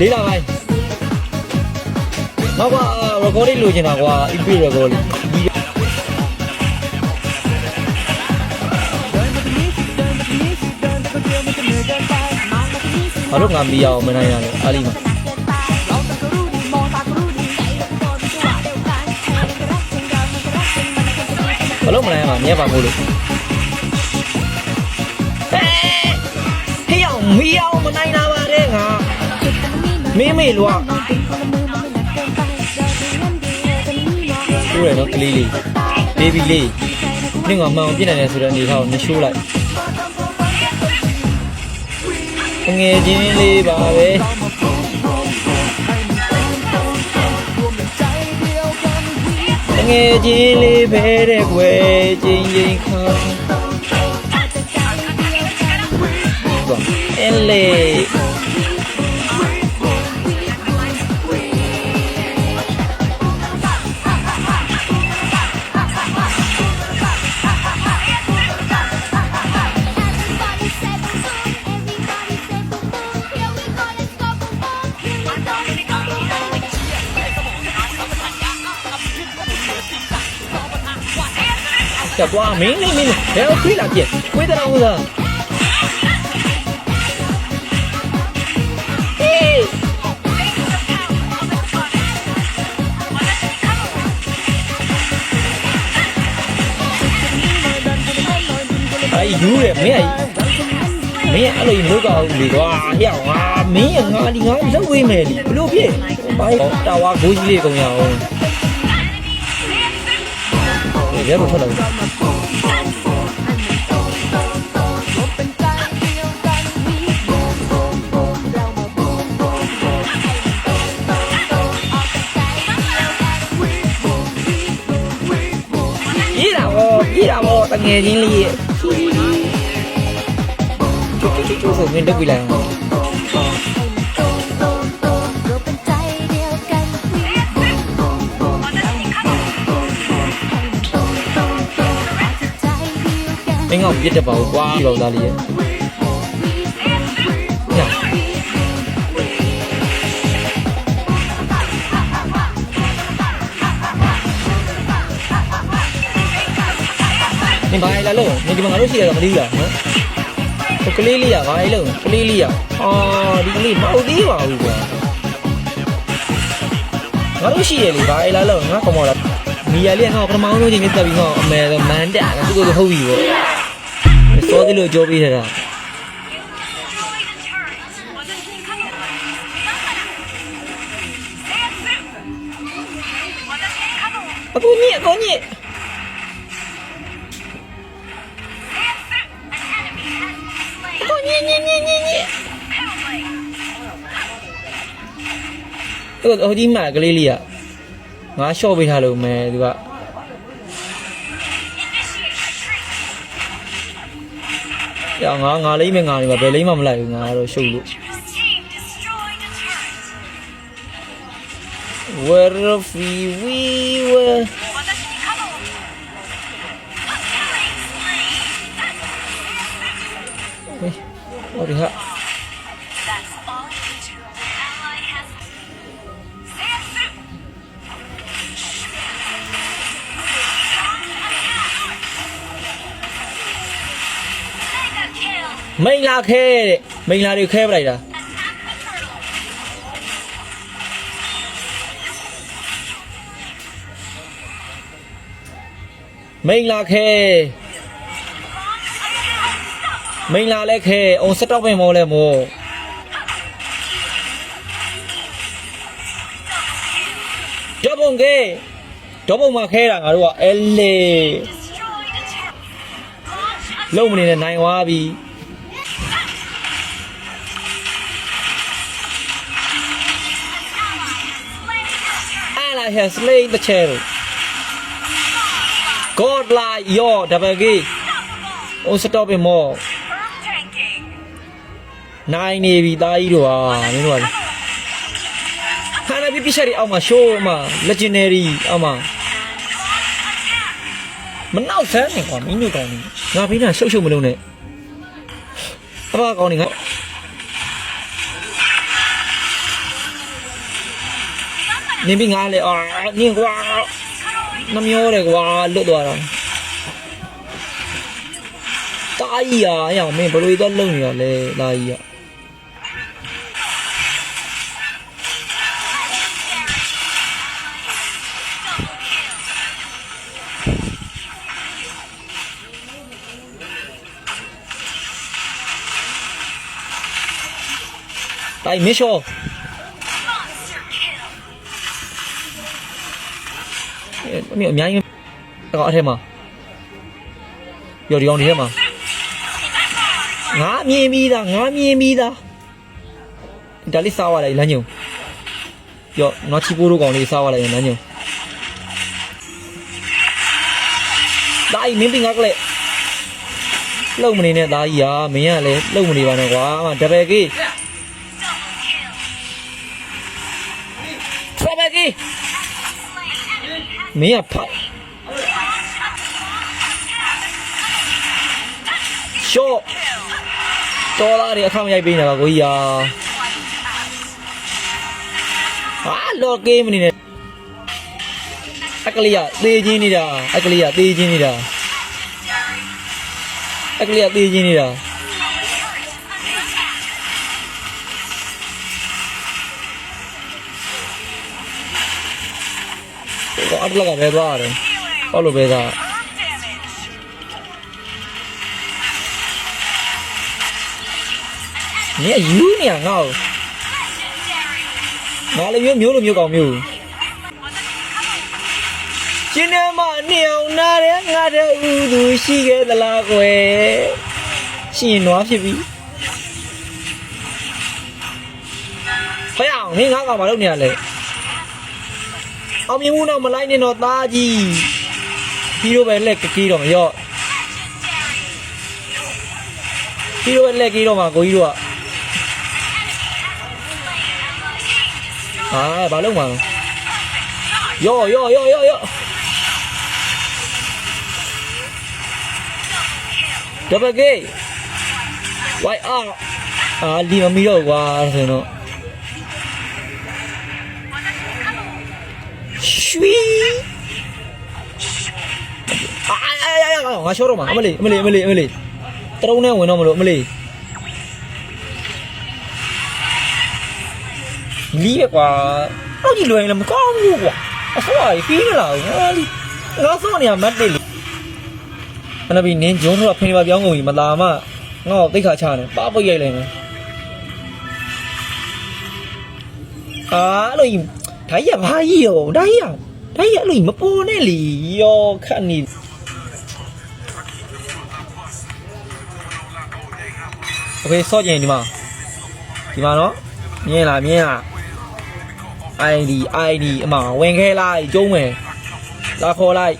လေးလာပိုင်းငါကွာ recording လိုချင်တာကွာ EP record လေးဘာလို့ငါမီးအောင်မနိုင်ရလဲအားလီမှာဘာလို့မနိုင်ရမှာမြဲပါမို့လို့ဟေးအောင်မီးအောင်မနိုင်တာပါတဲ့ငါမေလွားတွေ့ရနော်ကလေးလေးဘေဘီလေးနင်ကမှန်အောင်ပြစ်နိုင်တယ်ဆိုတဲ့အနေထားကိုနရှိုးလိုက်ငယ်ချင်းလေးပါပဲငယ်ချင်းလေးပဲတဲ့ကွယ်ချင်းချင်းခါအဲ့လေจะกว่าမင်းလေးဘယ်တော့ခွေးလာပြက်ခွေးတော်ဦးလားအေးယူရမင်းအဲ့လိုမျိုးကောက်လေကွာဟျောက်ငါမင်းငါဒီငါလောက်ဝေးမယ်ဒီဘလို့ဖြစ်ဘာတာဝါဂိုးကြီးလေးကုန်ရအောင်ရဲမထွက်တော့ကြီးတာဗောတငယ်ချင်းလေးရဲ့ကျိုးဆိုမင်းတက်ပြီလိုက်အောင်မင်းကပြစ်တတ်ပါဘူးကွာလောသားလေးရဲ့နင်ဘာလဲလို့နင်ဒီမှာငါတို့ရှိရတော့မသိဘူးလားနော်ဟိုကလေးလေးอ่ะဘာလဲလို့ကလေးလေးอ่ะဒီကလေးမဟုတ်သေးပါဘူးကွာငါတို့ရှိရလေဘာလဲလို့ငါကောင်မလာမီယာလေးကငါ့ကိုပထမဆုံးချိန်နဲ့တက်ပြီးငါ့ကိုအမေမန်တာကသူ့ကိုဟုတ်ပြီပေါ့စောသေးလို့ကြောပေးထားတာအကူကြီးဟိုဒီမှာကလေးလေးอ่ะငါရှော့ပေးထားလို့မယ်သူကရငါလိမ့်မယ်ငါနေမှာဘယ်လိမ့်မှမလိုက်ဘူးငါတော့ရှုပ်လို့ Where we were ဟေးဟောဒီဟာမိန်လာခဲတဲ့မိန်လာတွေခဲပလိုက်တာမိန်လာခဲမိန်လာလဲခဲအောင်စတော့ပင်မောလဲမောဒေါ်ဘုံမှာခဲတာငါတို့ကအဲလေလုံးမနေနဲ့နိုင်သွားပြီI have slain the cherry. God like your double gate. Oh, stop him more. 9 နေပြီတားကြီးတို့ဟာမင်းတို့ကခါနေပြပြချက်တွေအောက်မှာရှိုးမှာ legendary အောက်မှာမနောက်ဆန်းနေကွာမင်းတို့ကောင်းနေငါဖေးတာရှုပ်မလုပ်နဲ့အဘကောင်းနေငါ နင်းပြီးငါလေအာနင်းကွာနှမျောတယ်ကွာလွတ်သွားတာတာကြီးอ่ะအရောင်မင်းဘယ်လိုသွားလုံနေရလဲတာကြီးอ่ะတိုင်းမင်းရှောအမြင်အများကြီးတော့အထက်မှာရော်ဒီအောင်ဒီထဲမှာငါမြင်ပြီးသားဒါလေးစားသွားလိုက်လမ်းညုံရောနော်ချီပိုးတို့ကောင်လေးစားသွားလိုက်လမ်းညုံတိုင်းမင်းတင်ငါကလေးလုံမနေနဲ့သားကြီးဟာမင်းကလည်းလုံမနေပါနဲ့ကွာဒဘယ်ကြီးမင်းကဖတ်ရှော့တော်လာတယ်အခါမရိုက်ပေးနေတာကိုကြီးဟာလော်ကေးမနေနဲ့အကလေးကသေးချင်းနေတာအကလေးကသေးချင်းနေတာအတလကပဲသွားတယ်ဟောလို့ပဲသား你有娘啊！哪里有牛搞牛？今天嘛牛那里俺这乌都洗个的拉回，洗暖皮皮。不要，你俺干嘛都娘嘞？เอามีมูนเอามาไล่เนี่ยนอตาจีพี่รู้ไปเล็กกี่ดอกยอพี่รู้ไปเล็กกี่ดอกมากูรู้อ่ะbà lúc mà yo double gay white đi mà mi đâu qua rồi nó suy ngã số rồi mà mày trâu nè nó mà lộ mày lý quá nó chỉ lười làm con ngu quá sao vậy phí là nó số này mất đi nó bị nên chúng nó phải vào béo ngồi mà làm mà ngọc tích khả trà này bao bao nhiêu này rồi thấy à bao nhiêu đấy à rồi mà po này lì yo khăn gì ok so gì mà nó nghe là ID mà quen khe lại chung mày ra khô lại